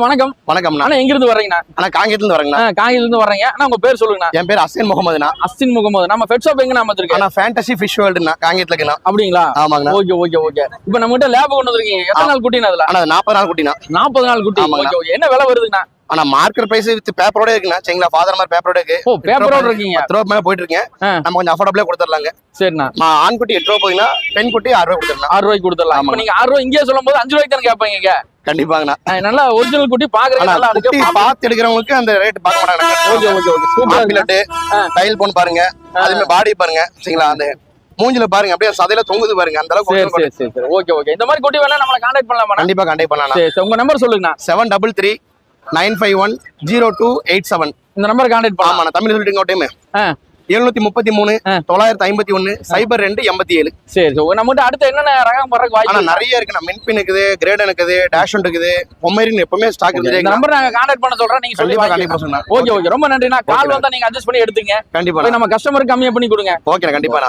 வணக்கம். வணக்கம்ண்ணா. அண்ணா எங்க இருந்து வர்றீங்கண்ணா? அண்ணா காங்கேயத்துல இருந்து வரேங்கண்ணா. காங்கேயத்துல இருந்து வர்றீங்க. அண்ணா உங்க பேர் சொல்லுங்கண்ணா. என் பேர் அஸ்ஸின் முகமதுண்ணா. அஸ்ஸின் முகமது. நம்ம பெட் ஷாப் எங்க நாம வச்சிருக்கோம்? அண்ணா ஃபேண்டசி ஃபிஷ் வேர்ல்டுண்ணா காங்கேயத்துல இருக்குண்ணா. அப்படிங்களா? ஆமாங்கண்ணா. Okay okay okay. இப்போ நம்ம கிட்ட லேப் கொண்டு வந்திருக்கீங்க. எத்தனை நாள் குட்டினா அதுல? அண்ணா 40 நாள் குட்டினா. 40 நாள் குட்டி. Okay okay. என்ன விலை வருதுங்கண்ணா? அண்ணா மார்க்கெட் பிரைஸ் வித் பேப்பரோட இருக்குண்ணா. சரிங்களா? ஃபாதர் மாதிரி பேப்பரோட இருக்கு. ஓ பேப்பரோட இருக்கீங்க. 10 ரூபாய் மேல போயிட்டு இருக்கேன். நம்ம கொஞ்சம் அஃபோர்டபிளா கொடுத்துடலாங்க. சரிண்ணா. ஆண் குட்டி 8 ரூபாய் போகுதுன்னா பெண் குட்டி 6 ரூபாய் கொடுத்துடலாம். 6 ரூபாய்க்கு கொடுத்துடலாம். இப்போ நீங்க 6 ரூபாய் இங்கே சொல்லும்போது 5 ரூபாய்க்கு தானே கேட்பாங்க. கண்டிப்பாங்கண்ணா. நல்லா ஒரிஜினல் குட்டி பாக்குறதுக்கு நல்லா இருக்கு. பார்த்து எடுக்கிறவங்களுக்கு அந்த ரேட் பார்க்க மாட்டாங்க. Okay okay okay. சூப்பர் பிளட். டைல் போன் பாருங்க. அதுமே பாடி பாருங்க. சரிங்களா? அந்த மூஞ்சில பாருங்க அப்படியே சதையில தொங்குது பாருங்க. அந்த அளவுக்கு. சரி சரி சரி. Okay okay. இந்த மாதிரி குட்டி வேணா நம்மள கான்டாக்ட் பண்ணலாமா? கண்டிப்பா கான்டாக்ட் பண்ணலாம். சரி உங்க நம்பர் சொல்லுங்கண்ணா. 733 951 0287. இந்த நம்பர் கான்டாக்ட் பண்ணலாம். ஆமாண்ணா. தமிழ் சொல்லிட்டுங்க டைம். 733 951 02 87. சரி நம்மகிட்ட அடுத்து என்னென்ன ரகம் வர்றதுக்கு வாய்ப்பு? நிறைய இருக்குண்ணா. மின்பின் இருக்குது, கிரேடன் இருக்குது, டேஷன் இருக்குது, பொம்மரின் எப்பவுமே ஸ்டாக் இருக்குது. இந்த நம்பர் நாங்க கான்டாக்ட் பண்ண சொல்றேன். நீங்க சொல்லி கண்டிப்பா. Okay okay. ரொம்ப நன்றிண்ணா. கால் வந்தா நீங்க அட்ஜஸ்ட் பண்ணி எடுத்துங்க. கண்டிப்பா. நம்ம கஸ்டமருக்கு கம்மியா பண்ணி கொடுங்க. ஓகே கண்டிப்பா.